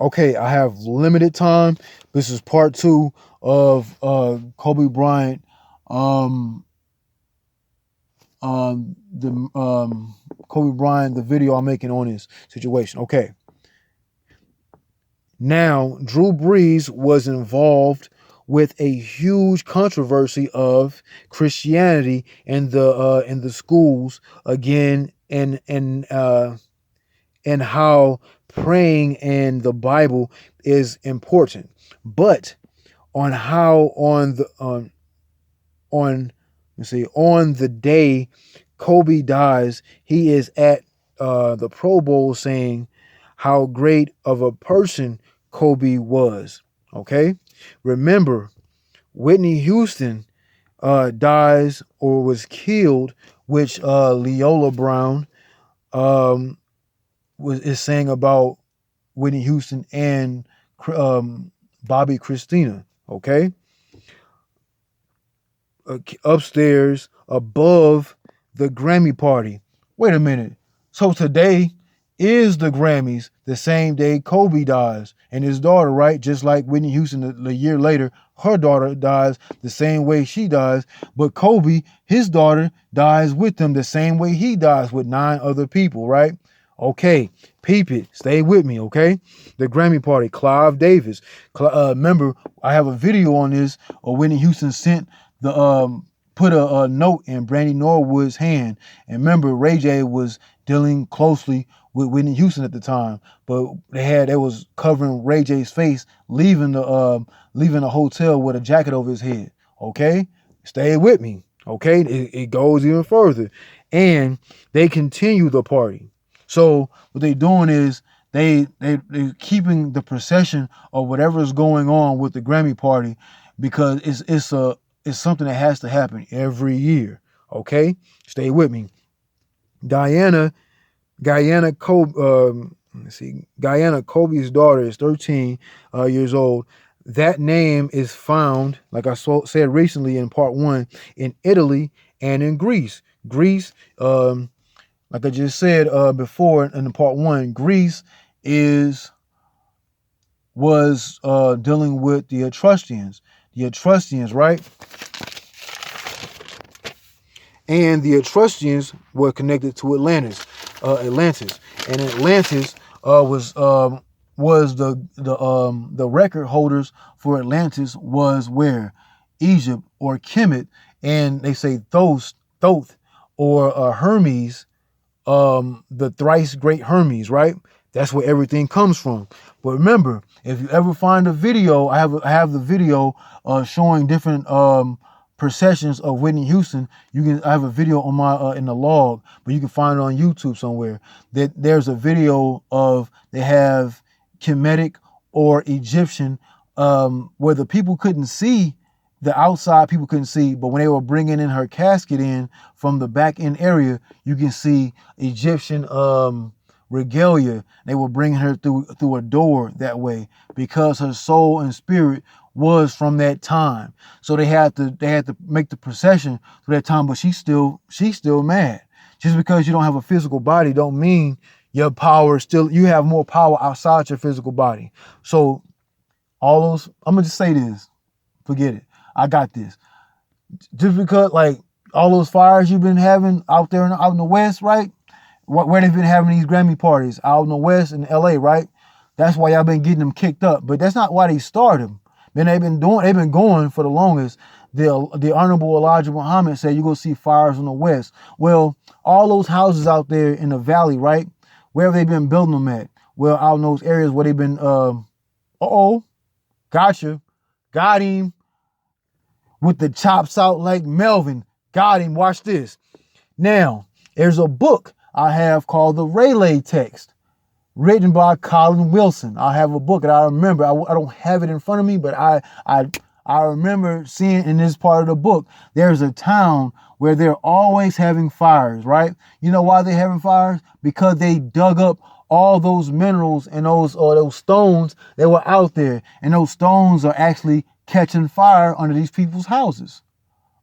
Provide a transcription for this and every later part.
Okay, I have limited time. This is part two of Kobe Bryant. Um, the Kobe Bryant, the video I'm making on this situation. Okay, now Drew Brees was involved with a huge controversy of Christianity in the schools again, and how praying in the Bible is important, but on how on let's see, on the day Kobe dies, he is at the Pro Bowl saying how great of a person Kobe was. Okay, remember Whitney Houston dies or was killed, which Leola Brown um, is saying about Whitney Houston and Bobby Christina. Okay, upstairs above the Grammy party. Wait a minute. So today is the Grammys, the same day Kobe dies and his daughter, right? Just like Whitney Houston a year later, her daughter dies the same way she dies. But Kobe, his daughter, dies with him the same way he dies with 9 other people, right? Okay, peep it. Stay with me, okay? The Grammy party, Clive Davis. Remember, I have a video on this. Whitney Houston sent the put a note in Brandy Norwood's hand. And remember, Ray J was dealing closely with Whitney Houston at the time, but they was covering Ray J's face, leaving the hotel with a jacket over his head. Okay, stay with me. Okay, it goes even further, and they continue the party. So what they doing is they keeping the procession of whatever is going on with the Grammy party, because it's something that has to happen every year. Okay, stay with me. Diana Guyana Kobe, let's see, Guyana Kobe's daughter is 13 years old. That name is found, like I said recently in part one, in Italy and in Greece. Greece, like I just said before in part one, Greece is was dealing with the Etruscans. The Etruscans, right? And the Etruscans were connected to Atlantis, and Atlantis was the record holders for Atlantis was where Egypt or Kemet, and they say Thoth or Hermes, the thrice great Hermes, right? That's where everything comes from. But remember, if you ever find a video, I have the video showing different processions of Whitney Houston. I have a video on my in the log, but you can find it on YouTube somewhere. That there's a video of they have Kemetic or Egyptian, where the people couldn't see. The outside people couldn't see, but when they were bringing in her casket in from the back end area, you can see Egyptian regalia. They were bringing her through a door that way because her soul and spirit was from that time. So they had to make the procession for that time, but she's still mad. Just because you don't have a physical body don't mean your power you have more power outside your physical body. So all those, I'm gonna just say this, forget it. I got this. Just because, like, all those fires you've been having out in the West, right? Where they've been having these Grammy parties out in the West in LA, right? That's why y'all been getting them kicked up. But that's not why they started them. Then they've been going for the longest. The Honorable Elijah Muhammad said you're gonna see fires in the West. Well, all those houses out there in the valley, right? Where have they been building them at? Well, out in those areas where they've been gotcha. Got him. With the chops out like Melvin. Got him. Watch this. Now, there's a book I have called The Relay Text, written by Colin Wilson. I have a book and I remember, I don't have it in front of me, but I remember seeing in this part of the book, there's a town where they're always having fires, right? You know why they're having fires? Because they dug up all those minerals and those stones that were out there. And those stones are actually catching fire under these people's houses.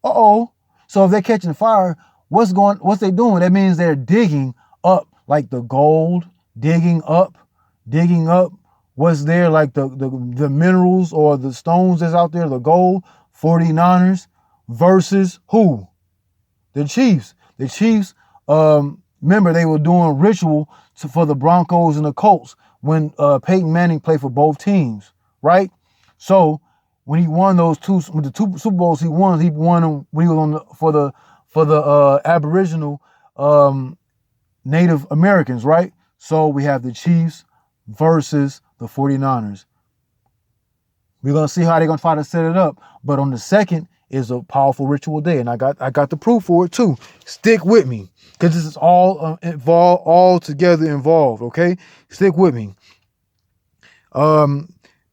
So if they're catching fire, what's they doing? That means they're digging up like the gold, digging up what's there, like the minerals or the stones that's out there, the gold. 49ers versus who? The Chiefs. The Chiefs, remember, they were doing ritual for the Broncos and the Colts when Peyton Manning played for both teams, right? So when he won those two Super Bowls, he won them when he was for the Aboriginal Native Americans, right? So we have the Chiefs versus the 49ers. We're gonna see how they're gonna try to set it up, but on the second is a powerful ritual day, and I got the proof for it too. Stick with me, because this is all together involved. Okay, stick with me. Let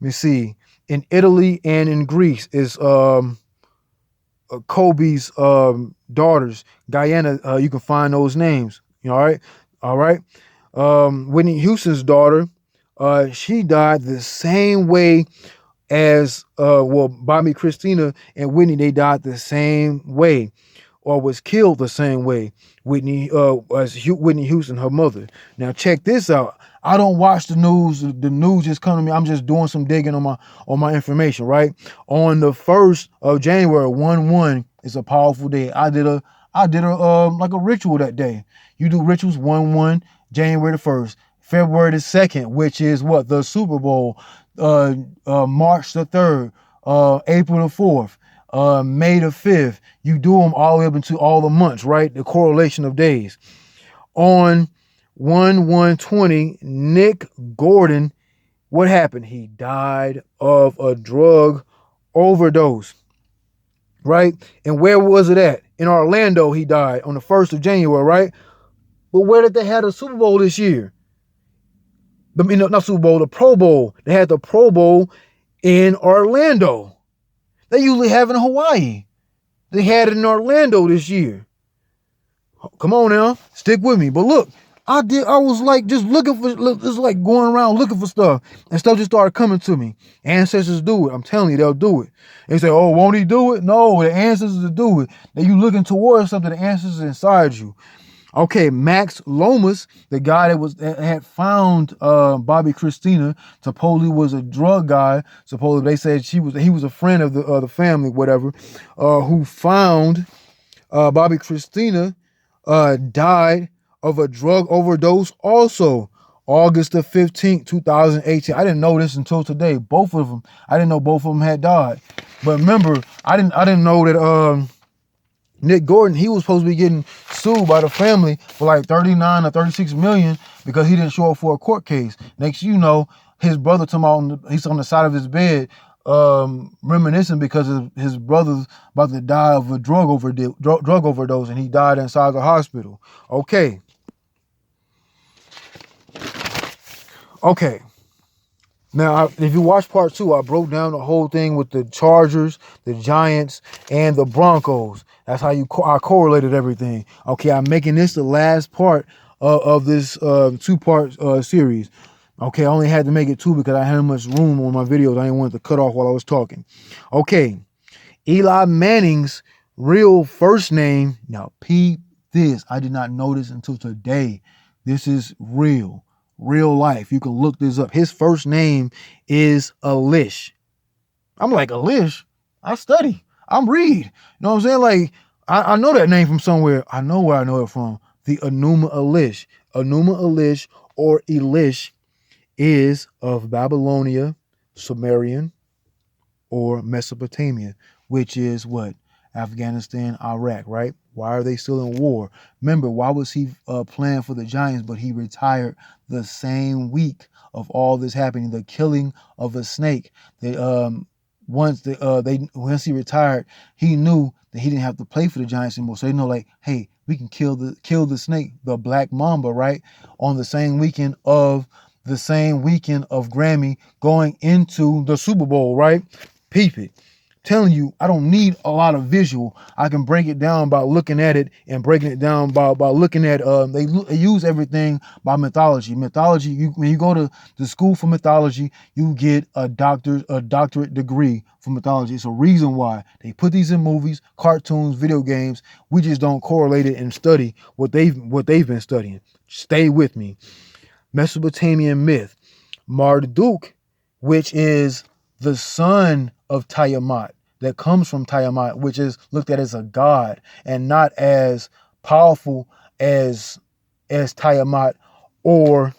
me see. In Italy and in Greece is Kobe's daughters, Guyana. You can find those names. All right. Whitney Houston's daughter, she died the same way as Bobby, Christina, and Whitney. They died the same way, or was killed the same way. Whitney Houston, her mother. Now check this out. I don't watch the news. The news just come to me. I'm just doing some digging on my information. Right on the 1st of January, 1/1 is a powerful day. I did a like a ritual that day. You do rituals 1/1, January the 1st, February the 2nd, which is what, the Super Bowl. March the 3rd, April the 4th, May the 5th. You do them all the way up into all the months, right? The correlation of days. On 1/1/20, Nick Gordon, what happened? He died of a drug overdose, right? And where was it at? In Orlando, he died on the 1st of January, right? But where did they have the Super Bowl this year? Not Super Bowl, the Pro Bowl. They had the Pro Bowl in Orlando. They usually have it in Hawaii. They had it in Orlando this year. Come on now, stick with me. But look, I was like just looking for, just like going around looking for stuff, and stuff just started coming to me. Ancestors do it. I'm telling you, they'll do it. They say, oh, won't he do it? No, the ancestors do it. That you looking towards something, the ancestors inside you. Okay, Max Lomas, the guy that had found Bobby Christina, supposedly was a drug guy. Supposedly they said he was a friend of the family, whatever, who found Bobby Christina, died of a drug overdose. Also, August the 15th, 2018. I didn't know this until today. Both of them, I didn't know both of them had died. But remember, I didn't know that Nick Gordon, he was supposed to be getting sued by the family for like 39 or 36 million because he didn't show up for a court case. Next, you know, his brother he's on the side of his bed, reminiscing because of his brother's about to die of a drug overdose, and he died inside the hospital. Okay. Now, if you watch part 2, I broke down the whole thing with the Chargers, the Giants, and the Broncos. That's how I correlated everything. Okay, I'm making this the last part of this 2-part series. Okay, I only had to make it 2 because I had much room on my videos. I didn't want it to cut off while I was talking. Okay, Eli Manning's real first name. Now, peep this. I did not know this until today. This is real life. You can look this up. His first name is Elish. I'm like, Elish? I study. I'm read. You know what I'm saying? Like, I know that name from somewhere. I know where I know it from. The Enuma Elish. Enuma Elish, or Elish, is of Babylonia, Sumerian, or Mesopotamia, which is what? Afghanistan, Iraq, right? Why are they still in war? Remember, why was he playing for the Giants, but he retired the same week of all this happening, the killing of a snake? Once he retired, he knew that he didn't have to play for the Giants anymore. So they know, like, hey, we can kill the snake, the black mamba, right? On the same weekend of Grammy going into the Super Bowl, right? Peep it. Telling you, I don't need a lot of visual. I can break it down by looking at it, and breaking it down by looking at they use everything by mythology. When you go to the school for mythology, you get a doctorate degree for mythology. It's a reason why they put these in movies, cartoons, video games. We just don't correlate it and study what they've been studying. Stay with me. Mesopotamian myth. Marduk which is the son of Tiamat, that comes from Tiamat, which is looked at as a god and not as powerful as Tiamat, or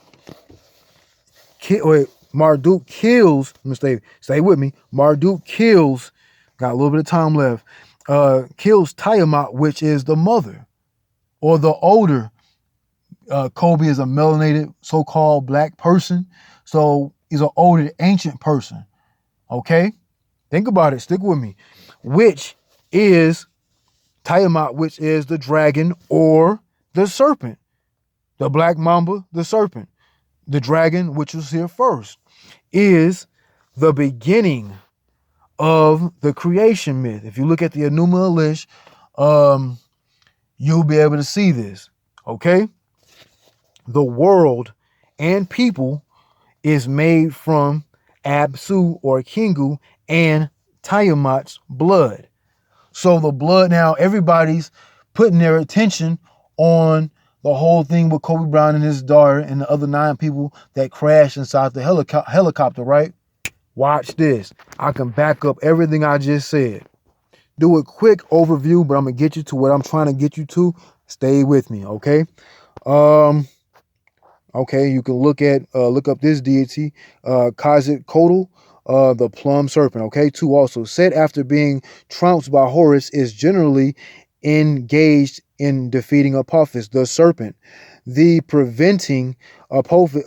Marduk kills. Stay with me. Marduk kills. Got a little bit of time left. Kills Tiamat, which is the mother or the older. Kobe is a melanated so-called black person, so he's an older ancient person. Okay, think about it. Stick with me. Which is Tiamat, which is the dragon or the serpent. The black mamba, the serpent. The dragon, which was here first, is the beginning of the creation myth. If you look at the Enuma Elish, you'll be able to see this. Okay? The world and people is made from Absu or Kingu and Tiamat's blood. So the blood, now everybody's putting their attention on the whole thing with Kobe Bryant and his daughter and the other 9 people that crashed inside the helicopter, right? Watch this. I can back up everything I just said. Do a quick overview, but I'm going to get you to what I'm trying to get you to. Stay with me, okay? Okay, you can look up this deity, Quetzalcoatl, the plum serpent. Okay, 2 also. Set after being trounced by Horus, is generally engaged in defeating Apophis, the serpent, the preventing Apophis.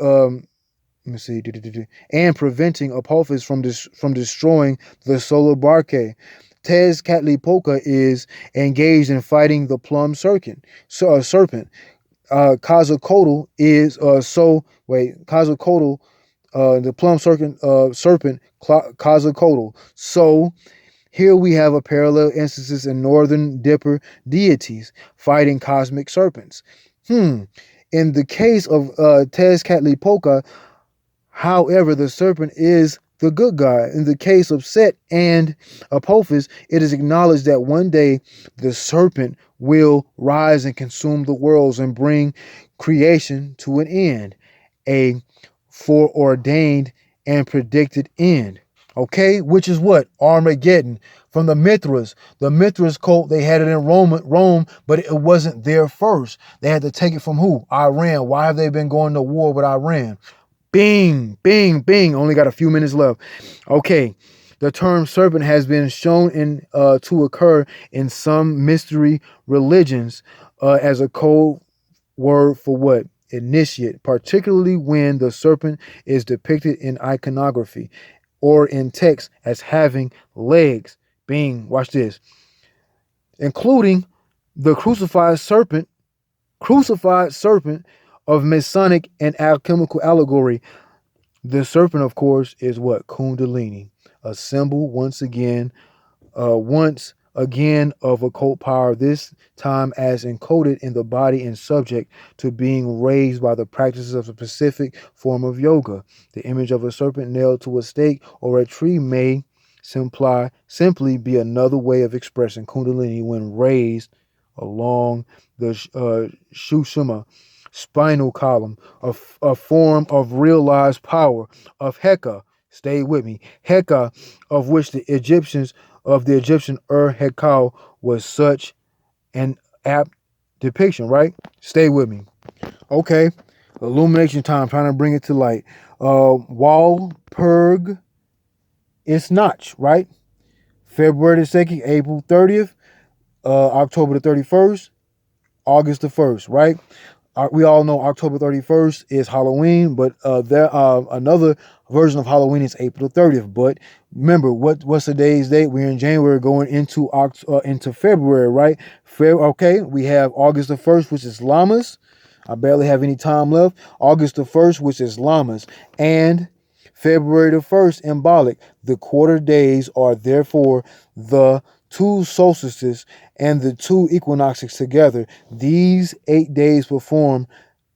And preventing Apophis from destroying the solar barque. Tezcatlipoca is engaged in fighting the plum serpent. Quetzalcoatl is Quetzalcoatl, the plum serpent Quetzalcoatl. So here we have a parallel instances in Northern Dipper deities fighting cosmic serpents. In the case of Tezcatlipoca, however, the serpent is the good guy. In the case of Set and Apophis, it is acknowledged that one day the serpent will rise and consume the worlds and bring creation to an end, a foreordained and predicted end. Okay, which is what? Armageddon. From the Mithras. The Mithras cult, they had it in Rome, but it wasn't there first. They had to take it from who? Iran. Why have they been going to war with Iran? Bing, bing, bing. Only got a few minutes left. Okay. The term serpent has been shown to occur in some mystery religions as a code word for what? Initiate, particularly when the serpent is depicted in iconography or in text as having legs. Bing, watch this. Including the crucified serpent of Masonic and alchemical allegory. The serpent, of course, is what? Kundalini, a symbol once again of occult power, this time as encoded in the body and subject to being raised by the practices of a specific form of yoga. The image of a serpent nailed to a stake or a tree may simply be another way of expressing Kundalini when raised along the Shushuma spinal column, a form of realized power of Heka. Stay with me. Heka, of which the Egyptian Hekau was such an apt depiction, right? Stay with me. Okay. Illumination time, trying to bring it to light. Walpurg Isnach, right? February the 2nd, April 30th, October the 31st, August the 1st, right? We all know October 31st is Halloween, but another version of Halloween is April 30th. But remember, what's today's date? We're in January, going into February, right? Okay, we have August the 1st, which is Llamas. I barely have any time left. August the 1st, which is Llamas, and February the 1st, Embolic. The quarter days are therefore the 2 solstices and the 2 equinoxes together. These 8 days form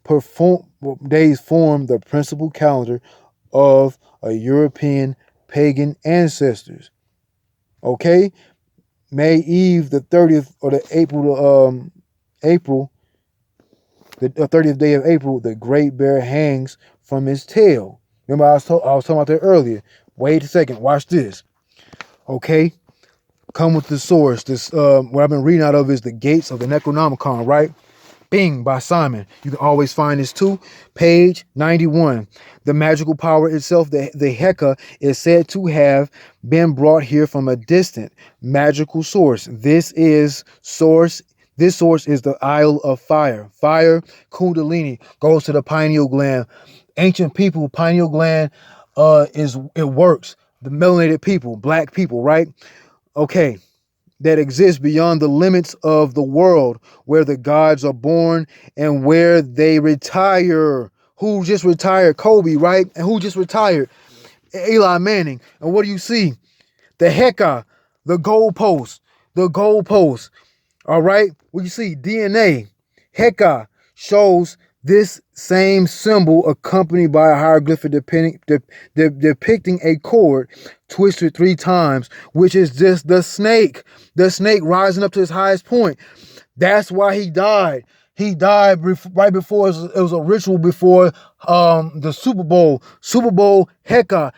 the principal calendar of a European pagan ancestors. Okay, May Eve the 30th or the 30th day of April, the great bear hangs from his tail. Remember, I was talking about that earlier. Wait a second. Watch this. Okay. Come with the source. This what I've been reading out of is The Gates of the Necronomicon, right? Bing by Simon. You can always find this too. Page 91. The magical power itself, the Heka, is said to have been brought here from a distant magical source. This source is the Isle of Fire. Fire, Kundalini, goes to the pineal gland. Ancient people, pineal gland it works. The melanated people, black people, right? Okay. That exists beyond the limits of the world, where the gods are born and where they retire. Who just retired? Kobe, right? And who just retired? Eli Manning. And what do you see? The Heka, the goalpost, the goalpost. All right. What you see? DNA. Heka shows this same symbol accompanied by a hieroglyphic depicting a cord twisted 3 times, which is just the snake rising up to its highest point. That's why he died. He died right before it was a ritual before the Super Bowl. Super Bowl Heka